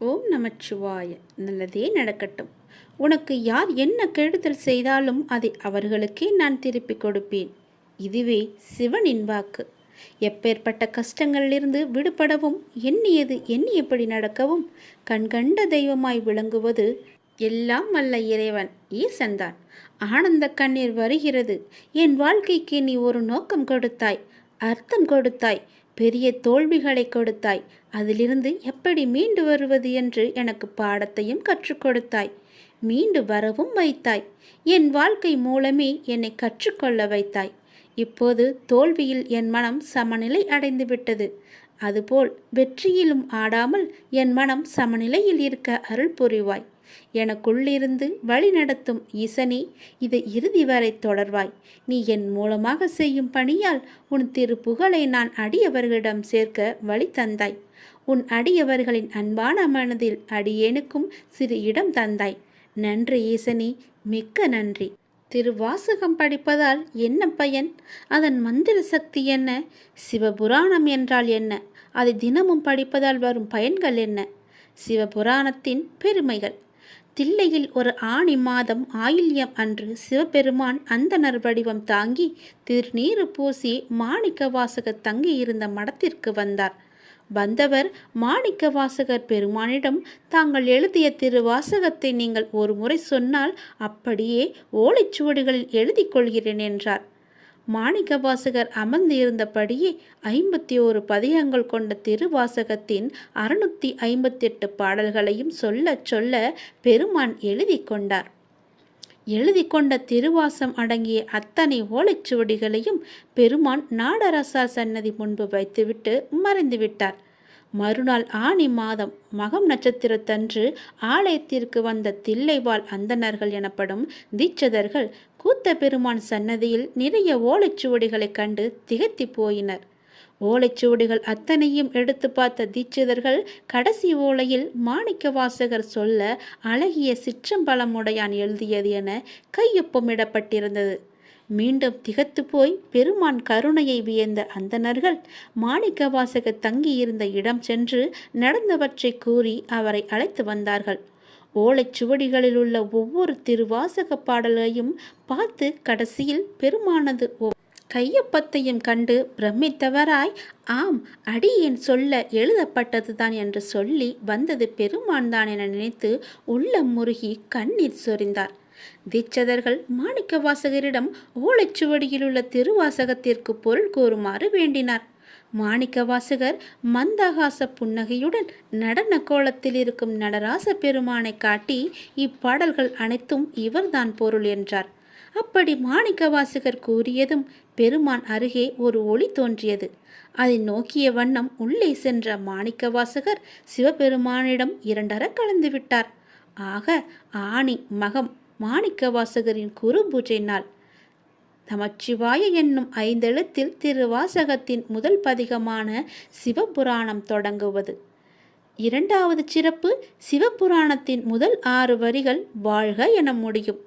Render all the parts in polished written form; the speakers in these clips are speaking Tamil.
ஓம் நமச்சிவாய. நல்லதே நடக்கட்டும். உனக்கு யார் என்ன கெடுதல் செய்தாலும் அதை அவர்களுக்கே நான் திருப்பிக் கொடுப்பேன். இதுவே சிவனின் வாக்கு. எப்பேற்பட்ட கஷ்டங்களிலிருந்து விடுபடவும் எண்ணியது எண்ணியபடி நடக்கவும் கண்கண்ட தெய்வமாய் விளங்குவது எல்லாம் வல்ல இறைவன் ஈசன்தான். ஆனந்த கண்ணீர் வருகிறது. என் வாழ்க்கைக்கு நீ ஒரு நோக்கம் கொடுத்தாய், அர்த்தம் கொடுத்தாய், பெரிய தோல்விகளை கொடுத்தாய். அதிலிருந்து எப்படி மீண்டு வருவது என்று எனக்கு பாடத்தையும் கற்றுக் கொடுத்தாய். மீண்டு வரவும் வைத்தாய். என் வாழ்க்கை மூலமே என்னை கற்றுக்கொள்ள வைத்தாய். இப்போது தோல்வியில் என் மனம் சமநிலை அடைந்து விட்டது. அதுபோல் வெற்றியிலும் ஆடாமல் என் மனம் சமநிலையில் இருக்க அருள் புரிவாய். எனக்குள்ளிருந்து வழி நடத்தும் ஈசனே, இதை இறுதி வரை தொடர்வாய். நீ என் மூலமாக செய்யும் பணியால் உன் திருப்புகழை நான் அடியவர்களிடம் சேர்க்க வழி தந்தாய். உன் அடியவர்களின் அன்பான மனதில் அடியேனுக்கும் சிறு இடம் தந்தாய். நன்றி ஈசனே, மிக்க நன்றி. திருவாசகம் படிப்பதால் என்ன பயன்? அதன் மந்திர சக்தி என்ன? சிவபுராணம் என்றால் என்ன? அதை தினமும் படிப்பதால் வரும் பயன்கள் என்ன? சிவபுராணத்தின் பெருமைகள். தில்லையில் ஒரு ஆணி மாதம் ஆயில்யம் அன்று சிவபெருமான் அந்தணர் வடிவம் தாங்கி திருநீறு பூசி மாணிக்க வாசகர் தங்கியிருந்த மடத்திற்கு வந்தார். வந்தவர் மாணிக்க வாசகர் பெருமானிடம், தாங்கள் எழுதிய திருவாசகத்தை நீங்கள் ஒரு முறை சொன்னால் அப்படியே ஓலைச்சுவடிகளில் எழுதி கொள்கிறேன் என்றார். மாணிக்க வாசகர் அமர்ந்து இருந்தபடியே 51 பதிகங்கள் கொண்ட திருவாசகத்தின் 658 பாடல்களையும் சொல்ல சொல்ல பெருமான் எழுதி கொண்டார். எழுதி கொண்ட திருவாசம் அடங்கிய அத்தனை ஓலைச்சுவடிகளையும் பெருமான் நாடரசார் சன்னதி முன்பு வைத்துவிட்டு மறைந்துவிட்டார். மறுநாள் ஆனி மாதம் மகம் நட்சத்திரத்தன்று ஆலயத்திற்கு வந்த தில்லைவாழ் அந்தணர்கள் எனப்படும் தீட்சதர்கள் கூத்த பெருமான் சன்னதியில் நிறைய ஓலைச்சுவடிகளை கண்டு திகைத்து போயினர். ஓலைச்சுவடிகள் அத்தனையும் எடுத்து பார்த்த தீட்சிதர்கள் கடைசி ஓலையில் மாணிக்க வாசகர் சொல்ல அழகிய சிற்றம்பலமுடையான் எழுதியது என கையொப்பமிடப்பட்டிருந்தது. மீண்டும் திகத்து போய் பெருமான் கருணையை வியந்த அந்தணர்கள் மாணிக்க வாசகர் தங்கியிருந்த இடம் சென்று நடந்தவற்றை கூறி அவரை அழைத்து வந்தார்கள். ஓலைச்சுவடிகளில் உள்ள ஒவ்வொரு திருவாசக பாடலையும் பார்த்து கடைசியில் பெருமானது கையொப்பத்தையும் கண்டு பிரமித்தவராய், ஆம், அடியேன் சொல்ல எழுதப்பட்டதுதான் என்று சொல்லி வந்தது பெருமான் தான் என நினைத்து உள்ளம் முருகி கண்ணீர் சொரிந்தார். தீட்சதர்கள் மாணிக்க வாசகரிடம் ஓலைச்சுவடியில் உள்ள திருவாசகத்திற்கு பொருள் கூறுமாறு வேண்டினார். மாணிக்க வாசகர் மந்தகாச புன்னகையுடன் நடன கோலத்தில் இருக்கும் நடராச பெருமானை காட்டி, இப்பாடல்கள் அனைத்தும் இவர்தான் பொருள் என்றார். அப்படி மாணிக்க வாசகர் கூறியதும் பெருமான் அருகே ஒரு ஒளி தோன்றியது. அதை நோக்கிய வண்ணம் உள்ளே சென்ற மாணிக்க வாசகர் சிவபெருமானிடம் இரண்டர கலந்து விட்டார். ஆக ஆணி மகம் மாணிக்க வாசகரின் குரு பூஜை நாள். நமச்சிவாய என்னும் 5 எழுத்தில் திருவாசகத்தின் முதல் பதிகமான சிவபுராணம் தொடங்குவது. இரண்டாவது சிறப்பு, சிவபுராணத்தின் முதல் 6 வரிகள் வாழ்க என முடியும்.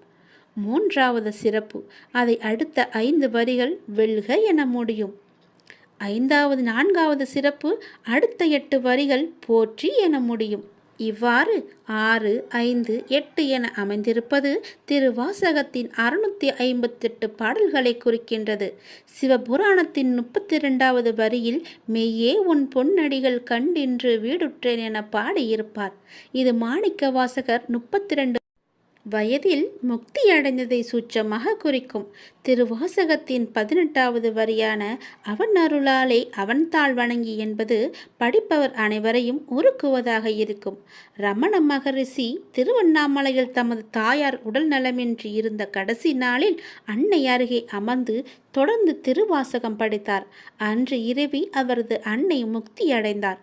மூன்றாவது சிறப்பு, அதை அடுத்த 5 வரிகள் வெல்க என முடியும். 4வது சிறப்பு, அடுத்த 8 வரிகள் போற்றி என முடியும். இவ்வாறு 6, 5, 8 என அமைந்திருப்பது திருவாசகத்தின் 658 பாடல்களை குறிக்கின்றது. சிவபுராணத்தின் 32வது வரியில் மெய்யே உன் பொன்னடிகள் கண்டின்று வீடுற்றேன் என பாடியிருப்பார். இது மாணிக்க வாசகர் 32 வயதில் முக்தி அடைந்ததை சூட்சமாக குறிக்கும். திருவாசகத்தின் 18வது வரியான அவன் அருளாலே அவன் தாள் வணங்கி என்பது படிப்பவர் அனைவரையும் உருக்குவதாக இருக்கும். ரமண மகரிஷி திருவண்ணாமலையில் தமது தாயார் உடல் நலமின்றி இருந்த கடைசி நாளில் அன்னை அருகே அமர்ந்து தொடர்ந்து திருவாசகம் படித்தார். அன்று இரவி அவரது அன்னை முக்தி அடைந்தார்.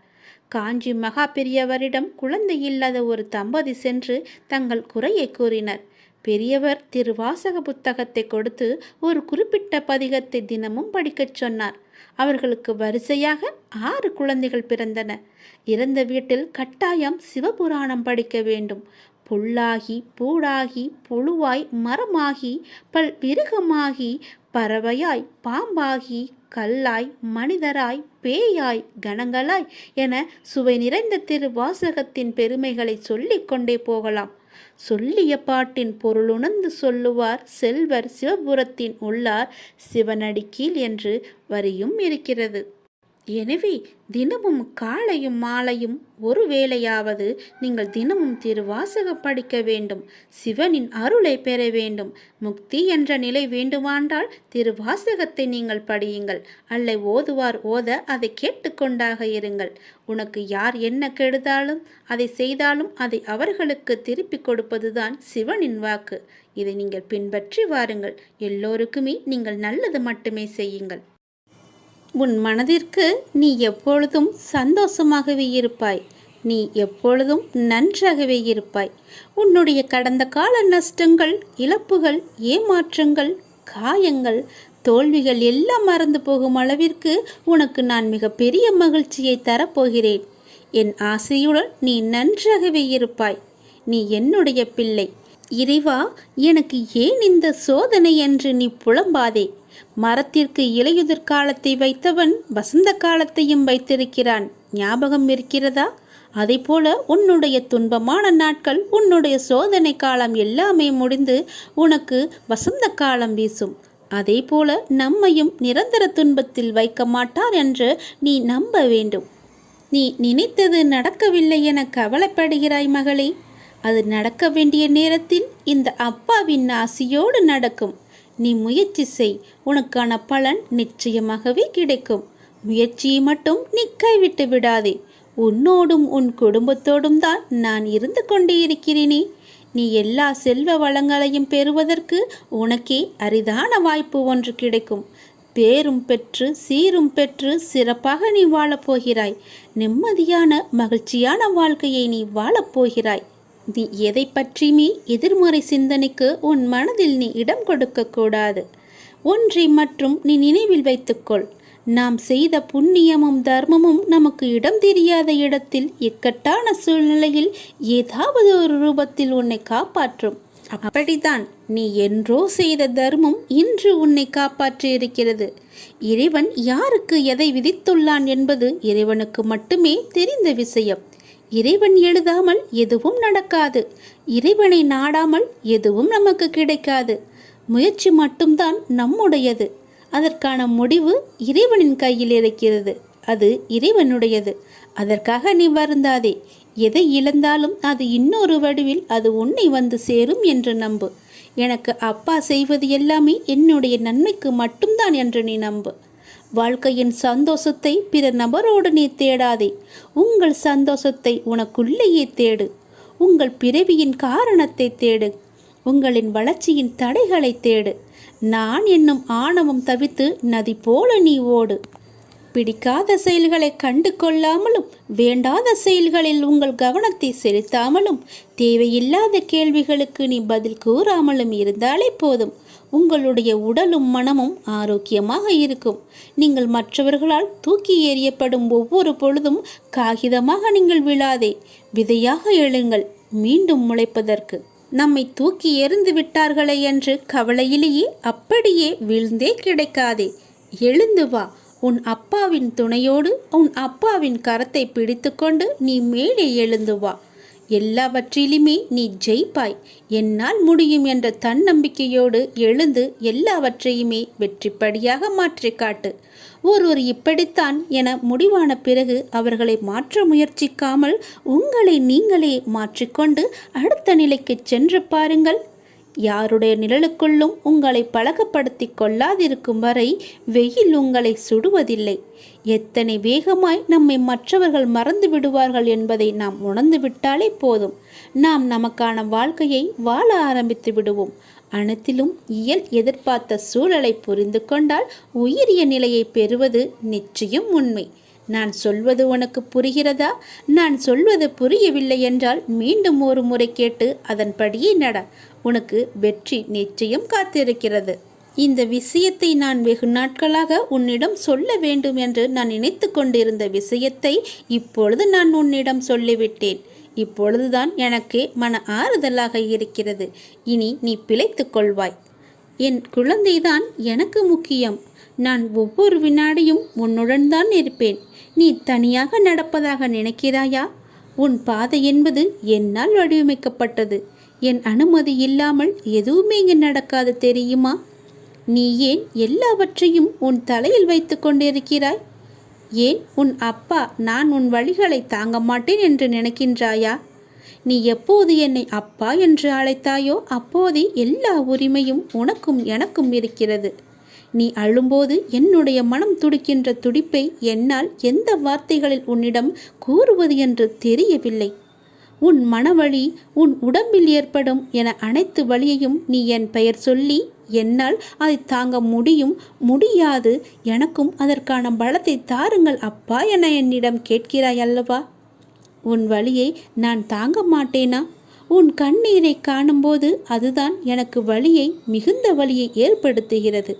காஞ்சி மகா பெரியவரிடம் குழந்தை இல்லாத ஒரு தம்பதி சென்று தங்கள் குறையை கூறினர். பெரியவர் திருவாசக புத்தகத்தை கொடுத்து ஒரு குறிப்பிட்ட பதிகத்தை தினமும் படிக்கச் சொன்னார். அவர்களுக்கு வரிசையாக 6 குழந்தைகள் பிறந்தன. இறந்த வீட்டில் கட்டாயம் சிவபுராணம் படிக்க வேண்டும். புல்லாகி பூடாகி புழுவாய் மரமாகி பல் விருகமாகி பறவையாய் பாம்பாகி கல்லாய் மனிதராய் பேயாய் கணங்களாய் என சுவை நிறைந்த திருவாசகத்தின் பெருமைகளை சொல்லிக் கொண்டே போகலாம். சொல்லிய பாட்டின் பொருளுணர்ந்து சொல்லுவார் செல்வர் சிவபுரத்தின் உள்ளார் சிவனடி கீழ் என்று வரியும் இருக்கிறது. எனவே தினமும் காலையும் மாலையும் ஒரு வேளையாவது நீங்கள் தினமும் திருவாசக படிக்க வேண்டும். சிவனின் அருளை பெற வேண்டும். முக்தி என்ற நிலை வேண்டுமானால் திருவாசகத்தை நீங்கள் படியுங்கள். அல்ல ஓதுவார் ஓத அதை கேட்டுக்கொண்டாக இருங்கள். உனக்கு யார் என்ன கெடுதாலும் அதை செய்தாலும் அதை அவர்களுக்கு திருப்பி கொடுப்பதுதான் சிவனின் வாக்கு. இதை நீங்கள் பின்பற்றி வாருங்கள். எல்லோருக்குமே நீங்கள் நல்லது மட்டுமே செய்யுங்கள். உன் மனதிற்கு நீ எப்பொழுதும் சந்தோஷமாகவே இருப்பாய். நீ எப்பொழுதும் நன்றாகவே இருப்பாய். உன்னுடைய கடந்த கால நஷ்டங்கள், இழப்புகள், ஏமாற்றங்கள், காயங்கள், தோல்விகள் எல்லாம் மறந்து போகும் அளவிற்கு உனக்கு நான் மிகப்பெரிய மகிழ்ச்சியை தரப்போகிறேன். என் ஆசையுடன் நீ நன்றாகவே இருப்பாய். நீ என்னுடைய பிள்ளை. இறைவா, எனக்கு ஏன் இந்த சோதனை என்று நீ புலம்பாதே. மரத்திற்கு இலையுதிர் காலத்தை வைத்தவன் வசந்த காலத்தையும் வைத்திருக்கிறான். ஞாபகம் இருக்கிறதா? அதை போல உன்னுடைய துன்பமான நாட்கள், உன்னுடைய சோதனை காலம் எல்லாமே முடிந்து உனக்கு வசந்த காலம் வீசும். அதே போல நம்மையும் நிரந்தர துன்பத்தில் வைக்க மாட்டார் என்று நீ நம்ப வேண்டும். நீ நினைத்தது நடக்கவில்லை என கவலைப்படுகிறாய் மகளே. அது நடக்க வேண்டிய நேரத்தில் இந்த அப்பாவின் ஆசியோடு நடக்கும். நீ முயற்சி செய். உனக்கான பலன் நிச்சயமாகவே கிடைக்கும். முயற்சியை மட்டும் நீ கைவிட்டு விடாதே. உன்னோடும் உன் குடும்பத்தோடும் தான் நான் இருந்து கொண்டே இருக்கிறேனே. நீ எல்லா செல்வ வளங்களையும் பெறுவதற்கு உனக்கே அரிதான வாய்ப்பு ஒன்று கிடைக்கும். பேரும் பெற்று சீரும் பெற்று சிறப்பாக நீ வாழப்போகிறாய். நிம்மதியான மகிழ்ச்சியான வாழ்க்கையை நீ வாழப்போகிறாய். நீ எதை பற்றியுமே எதிர்மறை சிந்தனைக்கு உன் மனதில் நீ இடம் கொடுக்கக்கூடாது. ஒன்றை மற்றும் நீ நினைவில் வைத்துக்கொள். நாம் செய்த புண்ணியமும் தர்மமும் நமக்கு இடம் தெரியாத இடத்தில் இக்கட்டான சூழ்நிலையில் ஏதாவது ஒரு ரூபத்தில் உன்னை காப்பாற்றும். அப்படித்தான் நீ என்றோ செய்த தர்மம் இன்று உன்னை காப்பாற்றி இருக்கிறது. இறைவன் யாருக்கு எதை விதித்துள்ளான் என்பது இறைவனுக்கு மட்டுமே தெரிந்த விஷயம். இறைவன் எழுதாமல் எதுவும் நடக்காது. இறைவனை நாடாமல் எதுவும் நமக்கு கிடைக்காது. முயற்சி மட்டும்தான் நம்முடையது. அதற்கான முடிவு இறைவனின் கையில் இருக்கிறது. அது இறைவனுடையது. அதற்காக நீ வருந்தாதே. எதை இழந்தாலும் அது இன்னொரு வடிவில் அது உன்னை வந்து சேரும் என்று நம்பு. எனக்கு அப்பா செய்வது எல்லாமே என்னுடைய நன்மைக்கு மட்டும்தான் என்று நீ நம்பு. வாழ்க்கையின் சந்தோஷத்தை பிற நபரோடு நீ தேடாதே. உங்கள் சந்தோஷத்தை உனக்குள்ளேயே தேடு. உங்கள் பிறவியின் காரணத்தை தேடு. உங்களின் வளர்ச்சியின் தடைகளை தேடு. நான் என்னும் ஆணவம் தவித்து நதி போல நீ ஓடு. பிடிக்காத செயல்களை கண்டு கொள்ளாமலும் வேண்டாத செயல்களில் உங்கள் கவனத்தை செலுத்தாமலும் தேவையில்லாத கேள்விகளுக்கு நீ பதில் கூறாமலும் இருந்தாலே போதும். உங்களுடைய உடலும் மனமும் ஆரோக்கியமாக இருக்கும். நீங்கள் மற்றவர்களால் தூக்கி எறியப்படும் ஒவ்வொரு பொழுதும் காகிதமாக நீங்கள் விழாதே. விதையாக எழுங்கள், மீண்டும் முளைப்பதற்கு. நம்மை தூக்கி எறிந்து விட்டார்களே என்று கவலையிலேயே அப்படியே வீழ்ந்தே கிடைக்காதே. எழுந்து வா. உன் அப்பாவின் துணையோடு உன் அப்பாவின் கரத்தை பிடித்து கொண்டு நீ மேலே எழுந்து வா. எல்லாவற்றிலுமே நீ ஜெயிப்பாய். என்னால் முடியும் என்ற தன்னம்பிக்கையோடு எழுந்து எல்லாவற்றையுமே வெற்றிப்படியாக மாற்றி காட்டு. ஒருவர் இப்படித்தான் என முடிவான பிறகு அவர்களை மாற்ற முயற்சிக்காமல் உங்களை நீங்களே மாற்றிக்கொண்டு அடுத்த நிலைக்கு சென்று பாருங்கள். யாருடைய நிழலுக்குள்ளும் உங்களை பழக்கப்படுத்தி கொள்ளாதிருக்கும் வரை வெயில் உங்களை சுடுவதில்லை. எத்தனை வேகமாய் நம்மை மற்றவர்கள் மறந்து விடுவார்கள் என்பதை நாம் உணர்ந்து விட்டாலே போதும். நாம் நமக்கான வாழ்க்கையை வாழ ஆரம்பித்து விடுவோம். அனைத்திலும் இயல் எதிர்பார்த்த சூழலை புரிந்து கொண்டால் உயரிய நிலையை பெறுவது நிச்சயம் உண்மை. நான் சொல்வது உனக்கு புரிகிறதா? நான் சொல்வது புரியவில்லை என்றால் மீண்டும் ஒரு முறை கேட்டு அதன்படியே நட. உனக்கு வெற்றி நிச்சயம் காத்திருக்கிறது. இந்த விஷயத்தை நான் வெகு நாட்களாக உன்னிடம் சொல்ல வேண்டும் என்று நான் நினைத்து கொண்டிருந்த விஷயத்தை இப்பொழுது நான் உன்னிடம் சொல்லிவிட்டேன். இப்பொழுதுதான் எனக்கு மன ஆறுதலாக இருக்கிறது. இனி நீ பிழைத்துக் கொள்வாய். என் குழந்தைதான் எனக்கு முக்கியம். நான் ஒவ்வொரு வினாடியும் உன்னுடன் தான் இருப்பேன். நீ தனியாக நடப்பதாக நினைக்கிறாயா? உன் பாதை என்பது என்னால் வடிவமைக்கப்பட்டது. என் அனுமதி இல்லாமல் எதுவுமே இங்கு நடக்காது, தெரியுமா? நீ ஏன் எல்லாவற்றையும் உன் தலையில் வைத்து கொண்டிருக்கிறாய்? ஏன் உன் அப்பா நான் உன் வழிகளை தாங்க மாட்டேன் என்று நினைக்கின்றாயா? நீ எப்போது என்னை அப்பா என்று அழைத்தாயோ அப்போதே எல்லா உரிமையும் உனக்கும் எனக்கும் இருக்கிறது. நீ அழும்போது என்னுடைய மனம் துடிக்கின்ற துடிப்பை என்னால் எந்த வார்த்தைகளில் உன்னிடம் கூறுவது என்று தெரியவில்லை. உன் மனவழி, உன் உடம்பில் ஏற்படும் என அனைத்து வழியையும் நீ என் பெயர் சொல்லி என்னால் அதை தாங்க முடியாது, எனக்கும் அதற்கான பலத்தை தாருங்கள் அப்பா என என்னிடம் கேட்கிறாய் அல்லவா? உன் வலியை நான் தாங்க மாட்டேனா? உன் கண்ணீரை காணும்போது அதுதான் எனக்கு மிகுந்த வலியை ஏற்படுத்துகிறது.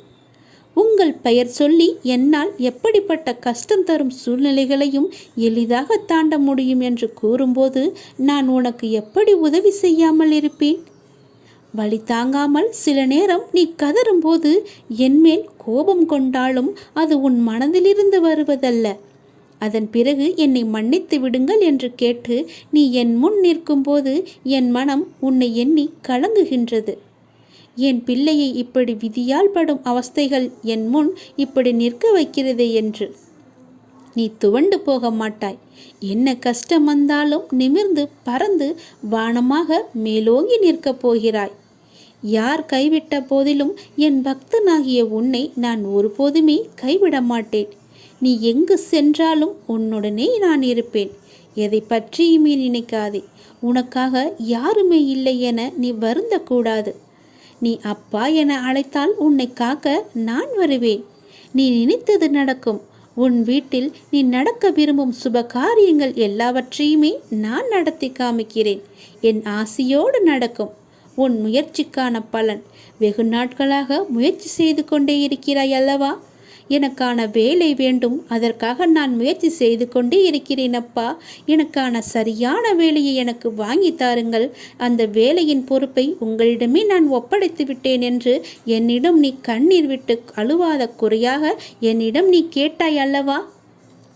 உங்கள் பெயர் சொல்லி என்னால் எப்படிப்பட்ட கஷ்டம் தரும் சூழ்நிலைகளையும் எளிதாக தாண்ட முடியும் என்று கூறும்போது நான் உனக்கு எப்படி உதவி செய்யாமல் இருப்பேன்? வலி தாங்காமல் சில நேரம் நீ கதறும்போது என்மேல் கோபம் கொண்டாலும் அது உன் மனதிலிருந்து வருவதல்ல. அதன் பிறகு என்னை மன்னித்து விடுங்கள் என்று கேட்டு நீ என் முன் நிற்கும்போது என் மனம் உன்னை எண்ணி கலங்குகின்றது. என் பிள்ளையை இப்படி விதியால் படும் அவஸ்தைகள் என் முன் இப்படி நிற்க வைக்கிறதே என்று. நீ துவண்டு போக மாட்டாய். என்ன கஷ்டம் வந்தாலும் நிமிர்ந்து பறந்து வானமாக மேலோங்கி நிற்கப் போகிறாய். யார் கைவிட்ட போதிலும் என் பக்தனாகிய உன்னை நான் ஒருபோதுமே கைவிட மாட்டேன். நீ எங்கு சென்றாலும் உன்னுடனே நான் இருப்பேன். எதை பற்றியுமே நினைக்காதே. உனக்காக யாருமே இல்லை என நீ வருந்தக்கூடாது. நீ அப்பா என அழைத்தால் உன்னை காக்க நான் வருவேன். நீ நினைத்தது நடக்கும். உன் வீட்டில் நீ நடக்க விரும்பும் சுப காரியங்கள் எல்லாவற்றையுமே நான் நடத்தி காமிக்கிறேன். என் ஆசையோடு நடக்கும். உன் முயற்சிக்கான பலன். வெகு நாட்களாக முயற்சி செய்து கொண்டே இருக்கிறாய் அல்லவா? எனக்கான வேலை வேண்டும், அதற்காக நான் முயற்சி செய்து கொண்டே இருக்கிறேன் அப்பா. எனக்கான சரியான வேலையை எனக்கு வாங்கி தாருங்கள். அந்த வேலையின் பொறுப்பை உங்களிடமே நான் ஒப்படைத்து விட்டேன் என்று என்னிடம் நீ கண்ணீர் விட்டு அழுவாத குறையாக என்னிடம் நீ கேட்டாய் அல்லவா?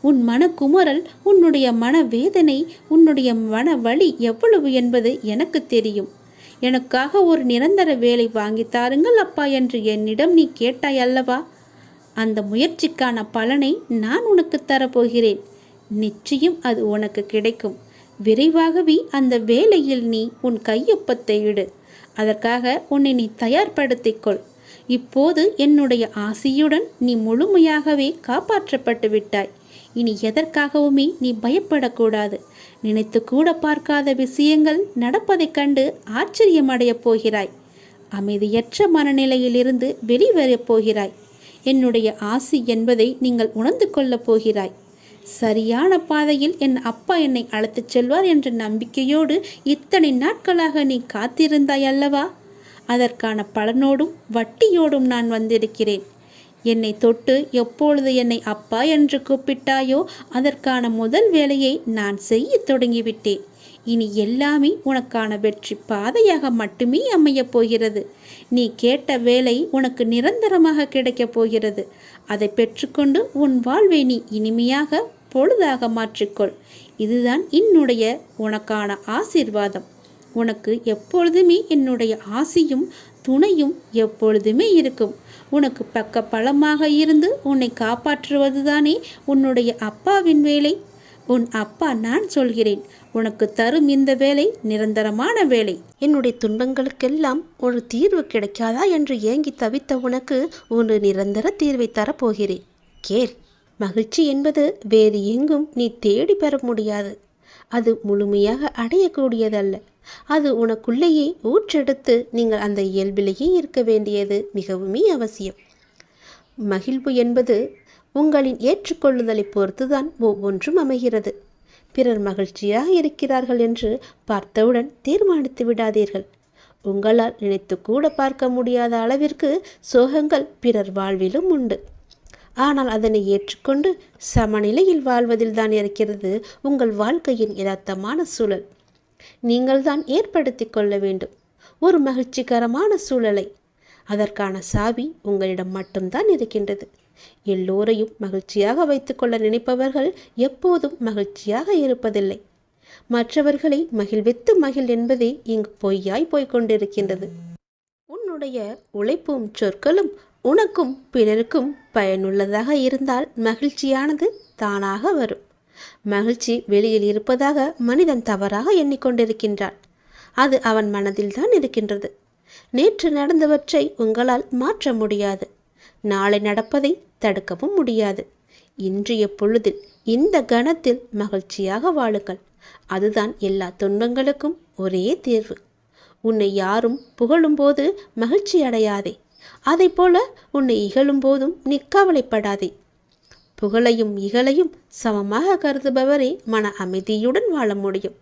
உன் மனக்குமுறல், உன்னுடைய மனவேதனை, உன்னுடைய மன வலி எவ்வளவு என்பது எனக்கு தெரியும். எனக்காக ஒரு நிரந்தர வேலை வாங்கி தாருங்கள் அப்பா என்று என்னிடம் நீ கேட்டாய் அல்லவா? அந்த முயற்சிக்கான பலனை நான் உனக்கு தரப்போகிறேன். நிச்சயம் அது உனக்கு கிடைக்கும். விரைவாகவே அந்த வேலையில் நீ உன் கையொப்பத்தை இடு. அதற்காக உன்னை நீ தயார்படுத்திக்கொள். இப்போது என்னுடைய ஆசையுடன் நீ முழுமையாகவே காப்பாற்றப்பட்டு விட்டாய். இனி எதற்காகவுமே நீ பயப்படக்கூடாது. நினைத்து கூட பார்க்காத விஷயங்கள் நடப்பதைக் கண்டு ஆச்சரியமடையப் போகிறாய். அமைதியற்ற மனநிலையிலிருந்து வெளிவரப் போகிறாய். என்னுடைய ஆசி என்பதை நீங்கள் உணர்ந்து கொள்ளப் போகிறாய். சரியான பாதையில் என் அப்பா என்னை அழைத்துச் செல்வார் என்ற நம்பிக்கையோடு இத்தனை நாட்களாக நீ காத்திருந்தாய் அல்லவா? அதற்கான பலனோடும் வட்டியோடும் நான் வந்திருக்கிறேன். என்னை தொட்டு எப்பொழுது என்னை அப்பா என்று கூப்பிட்டாயோ அதற்கான முதல் வேலையை நான் செய்ய தொடங்கிவிட்டேன். இனி எல்லாமே உனக்கான வெற்றி பாதையாக மட்டுமே அமையப் போகிறது. நீ கேட்ட வேலை உனக்கு நிரந்தரமாக கிடைக்கப் போகிறது. அதை பெற்றுக்கொண்டு உன் வாழ்வை நீ இனிமையாக பொழுதாக மாற்றிக்கொள். இதுதான் என்னுடைய உனக்கான ஆசீர்வாதம். உனக்கு எப்பொழுதுமே என்னுடைய ஆசியும் துணையும் எப்பொழுதுமே இருக்கும். உனக்கு பக்க பலமாக இருந்து உன்னை காப்பாற்றுவதுதானே உன்னுடைய அப்பாவின் வேலை. உன் அப்பா நான் சொல்கிறேன். உனக்கு தரும் இந்த வேலை நிரந்தரமான வேலை. என்னுடைய துன்பங்களுக்கெல்லாம் ஒரு தீர்வு கிடைக்காதா என்று ஏங்கி தவித்த உனக்கு ஒரு நிரந்தர தீர்வை தரப்போகிறேன். கேள். மகிழ்ச்சி என்பது வேறு எங்கும் நீ தேடி பெற முடியாது. அது முழுமையாக அடையக்கூடியதல்ல. அது உனக்குள்ளேயே ஊற்றெடுத்து நீங்கள் அந்த இயல்பிலேயே இருக்க வேண்டியது மிகவுமே அவசியம். மகிழ்வு என்பது உங்களின் ஏற்றுக்கொள்ளுதலை பொறுத்துதான் ஒவ்வொன்றும் அமைகிறது. பிறர் மகிழ்ச்சியாக இருக்கிறார்கள் என்று பார்த்தவுடன் தீர்மானித்து விடாதீர்கள். உங்களால் நினைத்து கூட பார்க்க முடியாத அளவிற்கு சோகங்கள் பிறர் வாழ்விலும் உண்டு. ஆனால் அதனை ஏற்றுக்கொண்டு சமநிலையில் வாழ்வதில் தான் இருக்கிறது உங்கள் வாழ்க்கையின் யதார்த்தமான சூழல். நீங்கள்தான் ஏற்படுத்தி கொள்ள வேண்டும் ஒரு மகிழ்ச்சிகரமான சூழலை. அதற்கான சாவி உங்களிடம் மட்டும்தான் இருக்கின்றது. எல்லோரையும் மகிழ்ச்சியாக வைத்துக்கொள்ள நினைப்பவர்கள் எப்போதும் மகிழ்ச்சியாக இருப்பதில்லை. மற்றவர்களை மகிழ்வித்து மகிழ் என்பதே இங்கு பொய்யாய் போய்கொண்டிருக்கின்றது. உன்னுடைய உழைப்பும் சொற்களும் உனக்கும் பிறருக்கும் பயனுள்ளதாக இருந்தால் மகிழ்ச்சியானது தானாக வரும். மகிழ்ச்சி வெளியில் இருப்பதாக மனிதன் தவறாக எண்ணிக்கொண்டிருக்கின்றான். அது அவன் மனதில்தான் இருக்கின்றது. நேற்று நடந்தவற்றை உங்களால் மாற்ற முடியாது. நாளை நடப்பதை தடுக்கவும் முடியாது. இன்றைய பொழுதில் இந்த கணத்தில் மகிழ்ச்சியாக வாழுங்கள். அதுதான் எல்லா துன்பங்களுக்கும் ஒரே தீர்வு. உன்னை யாரும் புகழும்போது மகிழ்ச்சி அடையாதே. அதை போல உன்னை இகழும் போதும் நீ கவலைப்படாதே. புகழையும் இகழையும் சமமாக கருதுபவரே மன அமைதியுடன் வாழ முடியும்.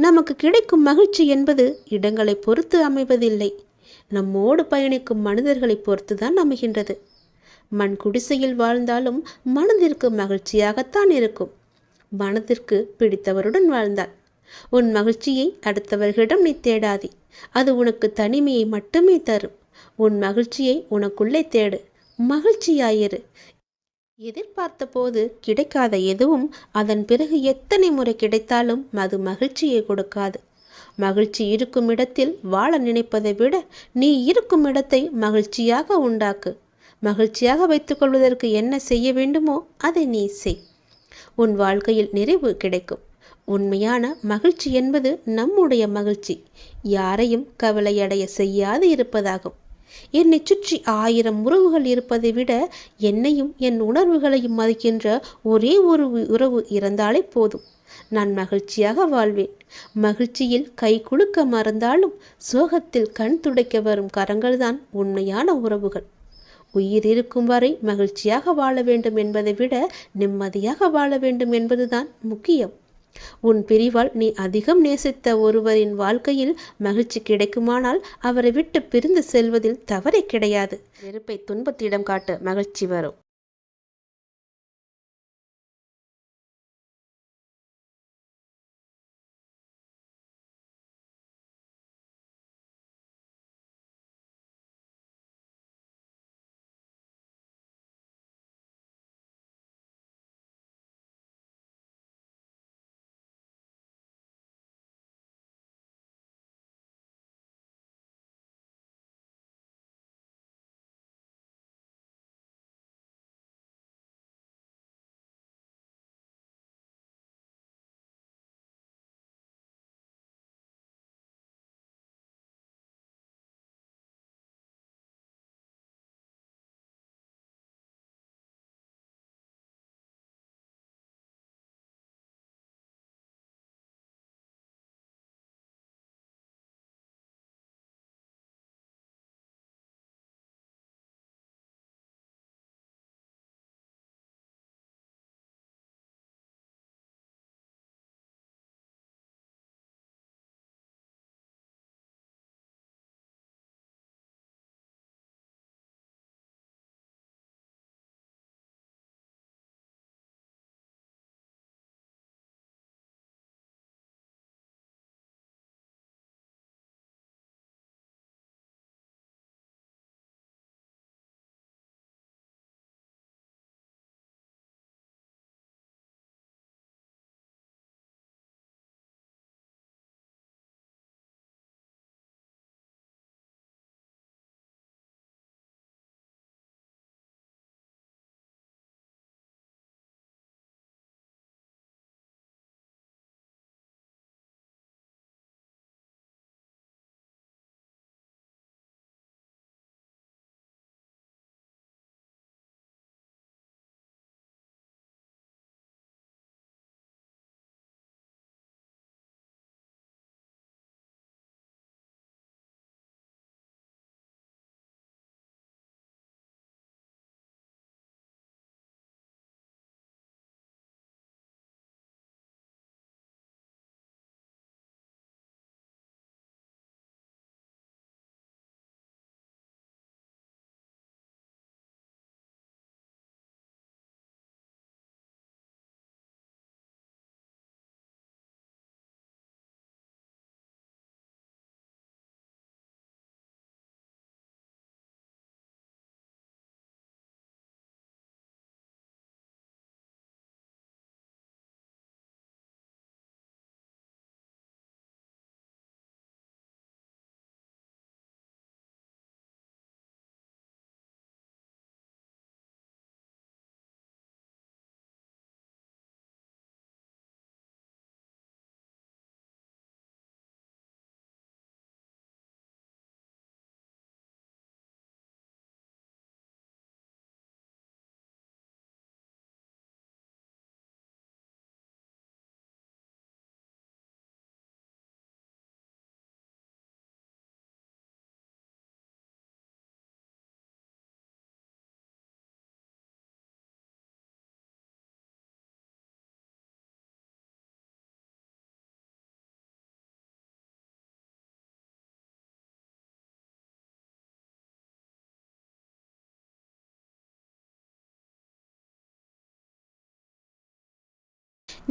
நமக்கு கிடைக்கும் மகிழ்ச்சி என்பது இடங்களை பொறுத்து அமைவதில்லை. நம்மோடு பயணிக்கும் மனிதர்களை பொறுத்துதான் அமைகின்றது. மண் குடிசையில் வாழ்ந்தாலும் மனதிற்கு மகிழ்ச்சியாகத்தான் இருக்கும். மனதிற்கு பிடித்தவருடன் வாழ்ந்தாள். உன் மகிழ்ச்சியை அடுத்தவர்களிடம் நீ தேடாதே. அது உனக்கு தனிமையை மட்டுமே தரும். உன் மகிழ்ச்சியை உனக்குள்ளே தேடு. மகிழ்ச்சியாயிரு. எதிர்பார்த்த போது கிடைக்காத எதுவும் அதன் பிறகு எத்தனை முறை கிடைத்தாலும் அது மகிழ்ச்சியை கொடுக்காது. மகிழ்ச்சி இருக்கும் இடத்தில் வாழ நினைப்பதை விட நீ இருக்கும் இடத்தை மகிழ்ச்சியாக உண்டாக்கு. மகிழ்ச்சியாக வைத்துக்கொள்வதற்கு என்ன செய்ய வேண்டுமோ அதை நீ செய். உன் வாழ்க்கையில் நிறைவு கிடைக்கும். உண்மையான மகிழ்ச்சி என்பது நம்முடைய மகிழ்ச்சி யாரையும் கவலையடைய செய்யாது இருப்பதாகும். என்னை சுற்றி 1000 உறவுகள் இருப்பதை விட என்னையும் என் உணர்வுகளையும் மதிக்கின்ற ஒரே ஒரு உறவு இருந்தாலே போதும். நான் மகிழ்ச்சியாக வாழ்வேன். மகிழ்ச்சியில் கை குலுக்க மறந்தாலும் சோகத்தில் கண் துடைக்க வரும் கரங்கள்தான் உண்மையான உறவுகள். உயிர் இருக்கும் வரை மகிழ்ச்சியாக வாழ வேண்டும் என்பதை விட நிம்மதியாக வாழ வேண்டும் என்பதுதான் முக்கியம். உன் பிரிவால் நீ அதிகம் நேசித்த ஒருவரின் வாழ்க்கையில் மகிழ்ச்சி கிடைக்குமானால் அவரை விட்டு பிரிந்து செல்வதில் தவறே கிடையாது. வெறுப்பை துன்பத்திடம் காட்ட மகிழ்ச்சி வரும்.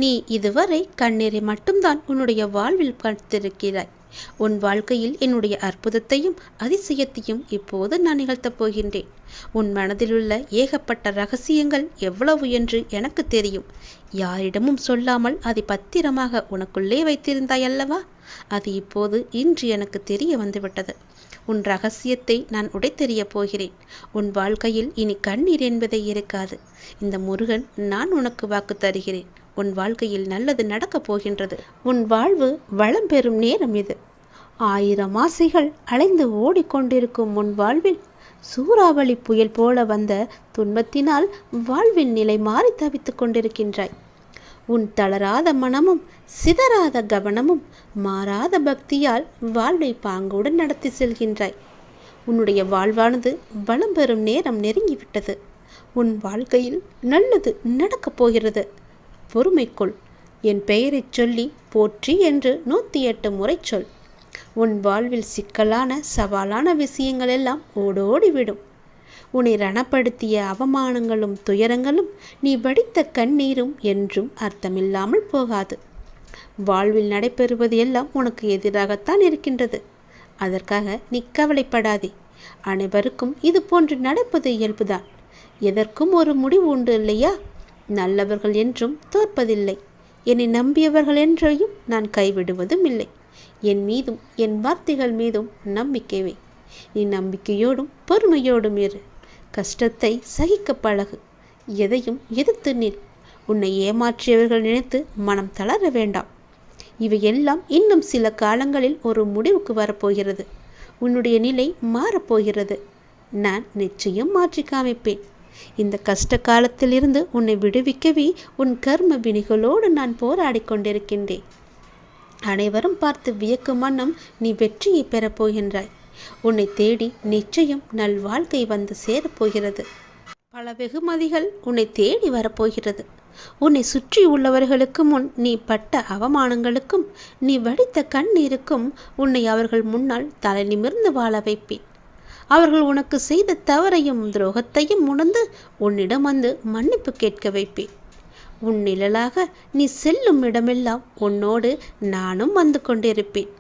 நீ இதுவரை கண்ணீரை மட்டும்தான் உன்னுடைய வாழ்வில் பார்த்திருக்கிறாய். உன் வாழ்க்கையில் என்னுடைய அற்புதத்தையும் அதிசயத்தையும் இப்போது நான் நிகழ்த்தப் போகின்றேன். உன் மனதிலுள்ள ஏகப்பட்ட ரகசியங்கள் எவ்வளவு என்று எனக்கு தெரியும். யாரிடமும் சொல்லாமல் அதை பத்திரமாக உனக்குள்ளே வைத்திருந்தாய் அல்லவா? அது இப்போது இன்று எனக்கு தெரிய வந்துவிட்டது. உன் ரகசியத்தை நான் உடைத்தெறியப் போகிறேன். உன் வாழ்க்கையில் இனி கண்ணீர் என்பதே இருக்காது. இந்த முருகன் நான் உனக்கு வாக்கு தருகிறேன். உன் வாழ்க்கையில் நல்லது நடக்கப் போகின்றது. உன் வாழ்வு வளம் பெறும் நேரம் இது. 1000 ஆசைகள் அலைந்து ஓடிக்கொண்டிருக்கும் உன் வாழ்வில் சூறாவளி புயல் போல வந்த துன்பத்தினால் வாழ்வின் நிலை மாறி தவித்துக் கொண்டிருக்கின்றாய். உன் தளராத மனமும் சிதறாத கவனமும் மாறாத பக்தியால் வாழ்வை பாங்குடன் நடத்தி செல்கின்றாய். உன்னுடைய வாழ்வானது வளம் பெறும் நேரம் நெருங்கிவிட்டது. உன் வாழ்க்கையில் நல்லது நடக்கப் போகிறது. பொறுமைக்குள். என் பெயரைச் சொல்லி போற்றி என்று 108 முறை சொல். உன் வாழ்வில் சிக்கலான சவாலான விஷயங்கள் எல்லாம் ஓடோடிவிடும். உன்னை ரணப்படுத்திய அவமானங்களும் துயரங்களும் நீ வடித்த கண்ணீரும் என்றும் அர்த்தமில்லாமல் போகாது. வாழ்வில் நடைபெறுவது எல்லாம் உனக்கு எதிராகத்தான் இருக்கின்றது. அதற்காக நீ கவலைப்படாதே. அனைவருக்கும் இது போன்று நடப்பது இயல்புதான். எதற்கும் ஒரு முடிவு உண்டு இல்லையா? நல்லவர்கள் என்றும் தோற்பதில்லை. என்னை நம்பியவர்கள் என்றையும் நான் கைவிடுவதும் இல்லை. என் மீதும் என் வார்த்தைகள் மீதும் நம்பிக்கை வை. நீ நம்பிக்கையோடும் பொறுமையோடும் இரு. கஷ்டத்தை சகிக்க பழகு. எதையும் எதிர்த்து நில். உன்னை ஏமாற்றியவர்கள் நினைத்து மனம் தளர வேண்டாம். இவையெல்லாம் இன்னும் சில காலங்களில் ஒரு முடிவுக்கு வரப்போகிறது. உன்னுடைய நிலை மாறப்போகிறது. நான் நிச்சயம் மாற்றி காமிப்பேன். இந்த கஷ்ட காலத்திலிருந்து உன்னை விடுவிக்கவே உன் கர்ம வினிகளோடு நான் போராடி கொண்டிருக்கின்றேன். அனைவரும் பார்த்து வியக்கும் வண்ணம் நீ வெற்றியை பெறப்போகின்றாய். உன்னை தேடி நிச்சயம் நல்வாழ்க்கை வந்து சேரப்போகிறது. பல வெகுமதிகள் உன்னை தேடி வரப்போகிறது. உன்னை சுற்றி உள்ளவர்களுக்கு முன் நீ பட்ட அவமானங்களுக்கும் நீ வடித்த கண்ணீருக்கும் உன்னை அவர்கள் முன்னால் தலை நிமிர்ந்து வாழ வைப்பேன். அவர்கள் உனக்கு செய்த தவறையும் துரோகத்தையும் உணர்ந்து உன்னிடம் வந்து மன்னிப்பு கேட்க வைப்பேன். உன் நிழலாக நீ செல்லும் இடமெல்லாம் உன்னோடு நானும் வந்து கொண்டிருப்பேன்.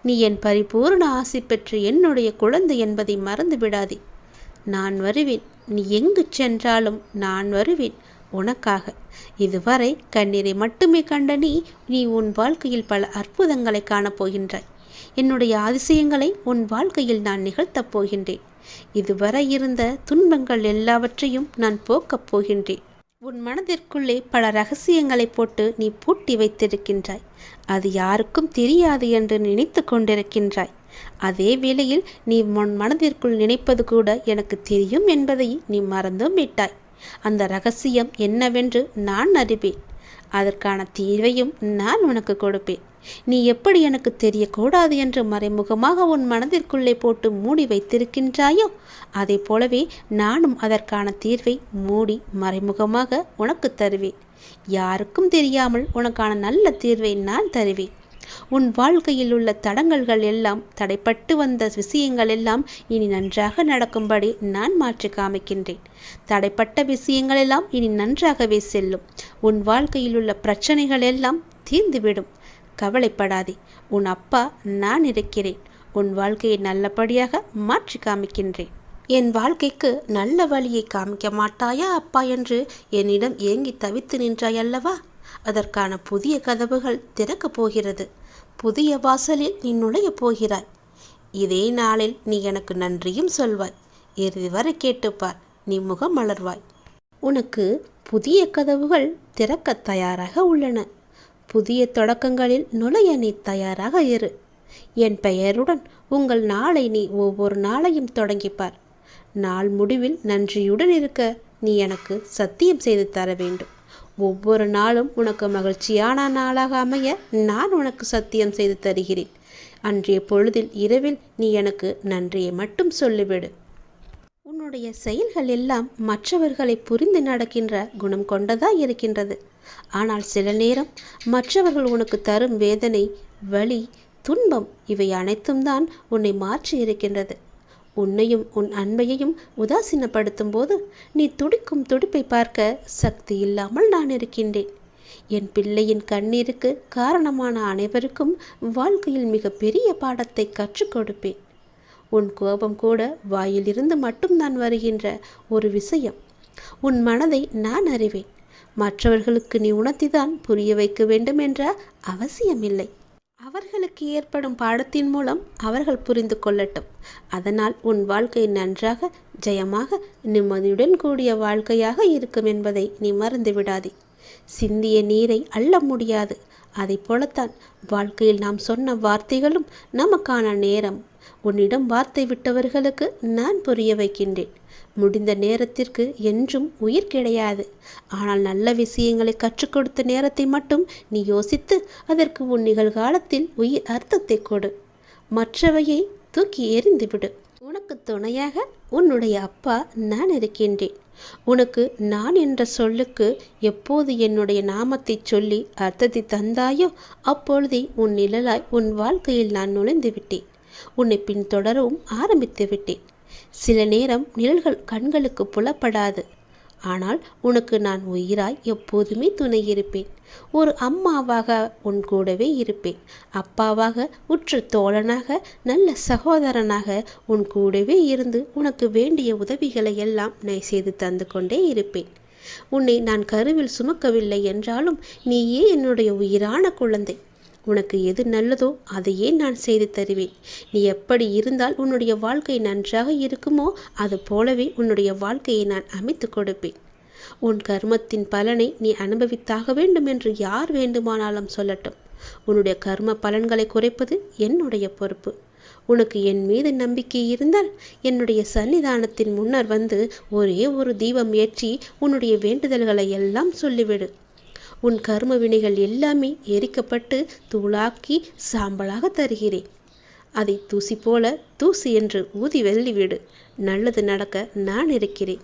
நீ என் பரிபூர்ண ஆசி பெற்று என்னுடைய குழந்தை என்பதை மறந்து விடாதே. நான் வருவேன். நீ எங்கு சென்றாலும் நான் வருவேன் உனக்காக. இதுவரை கண்ணீரை மட்டுமே கண்ட நீ உன் வாழ்க்கையில் பல அற்புதங்களை காணப்போகின்றாய். என்னுடைய அதிசயங்களை உன் வாழ்க்கையில் நான் நிகழ்த்தப் போகின்றேன். இதுவரை இருந்த துன்பங்கள் எல்லாவற்றையும் நான் போக்கப் போகின்றேன். உன் மனதிற்குள்ளே பல ரகசியங்களை போட்டு நீ பூட்டி வைத்திருக்கின்றாய். அது யாருக்கும் தெரியாது என்று நினைத்து கொண்டிருக்கின்றாய். அதே வேளையில் நீ உன் மனதிற்குள் நினைப்பது கூட எனக்கு தெரியும் என்பதை நீ மறந்தும் விட்டாய். அந்த ரகசியம் என்னவென்று நான் அறிவேன். அதற்கான தீர்வையும் நான் உனக்கு கொடுப்பேன். நீ எப்படி எனக்கு தெரியக்கூடாது என்று மறைமுகமாக உன் மனதிற்குள்ளே போட்டு மூடி வைத்திருக்கின்றாயோ அதை போலவே நானும் அதற்கான தீர்வை மூடி மறைமுகமாக உனக்கு தருவேன். யாருக்கும் தெரியாமல் உனக்கான நல்ல தீர்வை நான் தருவேன். உன் வாழ்க்கையில் உள்ள தடங்கல்கள் எல்லாம், தடைப்பட்டு வந்த விஷயங்கள் எல்லாம் இனி நன்றாக நடக்கும்படி நான் மாற்றி காமிக்கின்றேன். தடைப்பட்ட விஷயங்கள் எல்லாம் இனி நன்றாகவே செல்லும். உன் வாழ்க்கையில் உள்ள பிரச்சனைகள் எல்லாம் தீர்ந்துவிடும். கவலைப்படாதே. உன் அப்பா நான் இருக்கிறேன். உன் வாழ்க்கையை நல்லபடியாக மாற்றி காமிக்கின்றேன். என் வாழ்க்கைக்கு நல்ல வழியை காமிக்க மாட்டாயா அப்பா என்று என்னிடம் ஏங்கி தவித்து நின்றாய் அல்லவா? அதற்கான புதிய கதவுகள் திறக்கப் போகிறது. புதிய வாசலில் நீ நுழையப் போகிறாய். இதே நாளில் நீ எனக்கு நன்றியும் சொல்வாய். இறுதி வரை கேட்டுப்பார். நீ முகம் மலர்வாய். உனக்கு புதிய கதவுகள் திறக்க தயாராக உள்ளன. புதிய தொடக்கங்களில் நுழைய நீ தயாராக இரு. என் பெயருடன் உங்கள் நாளை நீ ஒவ்வொரு நாளையும் தொடங்கிப்பார். நாள் முடிவில் நன்றியுடன் இருக்க நீ எனக்கு சத்தியம் செய்து தர வேண்டும். ஒவ்வொரு நாளும் உனக்கு மகிழ்ச்சியான நாளாக அமைய நான் உனக்கு சத்தியம் செய்து தருகிறேன். அன்றைய பொழுதில் இரவில் நீ எனக்கு நன்றியை மட்டும் சொல்லிவிடு. உன்னுடைய செயல்கள் எல்லாம் மற்றவர்களை புரிந்து நடக்கின்ற குணம் கொண்டதா இருக்கின்றது. ஆனால் சில நேரம் மற்றவர்கள் உனக்கு தரும் வேதனை, வலி, துன்பம் இவை அனைத்தும் தான் உன்னை மாற்றி இருக்கின்றது. உன்னையும் உன் அன்பையையும் உதாசீனப்படுத்தும் போது நீ துடிக்கும் துடிப்பை பார்க்க சக்தி இல்லாமல் நான் இருக்கின்றேன். என் பிள்ளையின் கண்ணீருக்கு காரணமான அனைவருக்கும் வாழ்க்கையில் மிக பெரிய பாடத்தை கற்றுக் கொடுப்பேன். உன் கோபம் கூட வாயிலிருந்து மட்டும்தான் வருகின்ற ஒரு விஷயம். உன் மனதை நான் அறிவேன். மற்றவர்களுக்கு நீ உணர்த்திதான் புரிய வைக்க வேண்டும் என்ற அவசியமில்லை. அவர்களுக்கு ஏற்படும் பாடத்தின் மூலம் அவர்கள் புரிந்து கொள்ளட்டும். அதனால் உன் வாழ்க்கை நன்றாக, ஜெயமாக, நிம்மதியுடன் கூடிய வாழ்க்கையாக இருக்கும் என்பதை நீ மறந்து விடாதே. சிந்திய நீரை அள்ள முடியாது. அதை போலத்தான் வாழ்க்கையில் நாம் சொன்ன வார்த்தைகளும் நமக்கான நேரம். உன்னிடம் வார்த்தை விட்டவர்களுக்கு நான் புரிய வைக்கின்றேன். முடிந்த நேரத்திற்கு என்றும் உயிர் கிடையாது. ஆனால் நல்ல விஷயங்களை கற்றுக் கொடுத்த நேரத்தை மட்டும் நீ யோசித்து அதற்கு உன் நிகழ்காலத்தில் உயிர் அர்த்தத்தை கொடு. மற்றவையை தூக்கி எறிந்துவிடு. உனக்கு துணையாக உன்னுடைய அப்பா நான் இருக்கின்றேன். உனக்கு நான் என்ற சொல்லுக்கு எப்போது என்னுடைய நாமத்தை சொல்லி அர்த்தத்தை தந்தாயோ அப்பொழுதே உன் நிழலாய் உன் வாழ்க்கையில் நான் நுழைந்து விட்டேன். உன்னை பின்தொடரவும் ஆரம்பித்து விட்டேன். சில நேரம் நிழல்கள் கண்களுக்கு புலப்படாது. ஆனால் உனக்கு நான் உயிராய் எப்போதுமே துணை இருப்பேன். ஒரு அம்மாவாக உன் கூடவே இருப்பேன். அப்பாவாக, உற்ற தோழனாக, நல்ல சகோதரனாக உன் கூடவே இருந்து உனக்கு வேண்டிய உதவிகளை எல்லாம் நான் செய்து தந்து கொண்டே இருப்பேன். உன்னை நான் கருவில் சுமக்கவில்லை என்றாலும் நீயே என்னுடைய உயிரான குழந்தை. உனக்கு எது நல்லதோ அதையே நான் செய்து தருவேன். நீ எப்படி இருந்தால் உன்னுடைய வாழ்க்கை நன்றாக இருக்குமோ அது போலவே உன்னுடைய வாழ்க்கையை நான் அமைத்து கொடுப்பேன். உன் கர்மத்தின் பலனை நீ அனுபவித்தாக வேண்டும் என்று யார் வேண்டுமானாலும் சொல்லட்டும். உன்னுடைய கர்ம பலன்களை குறைப்பது என்னுடைய பொறுப்பு. உனக்கு என் மீது நம்பிக்கை இருந்தால் என்னுடைய சன்னிதானத்தின் முன்னர் வந்து ஒரே ஒரு தீபம் ஏற்றி உன்னுடைய வேண்டுதல்களை எல்லாம் சொல்லிவிடு. உன் கர்ம வினைகள் எல்லாமே எரிக்கப்பட்டு தூளாக்கி சாம்பலாக தருகிறேன். அதை தூசி போல தூசி என்று ஊதி வெள்ளிவிடு. நல்லது நடக்க நான் இருக்கிறேன்.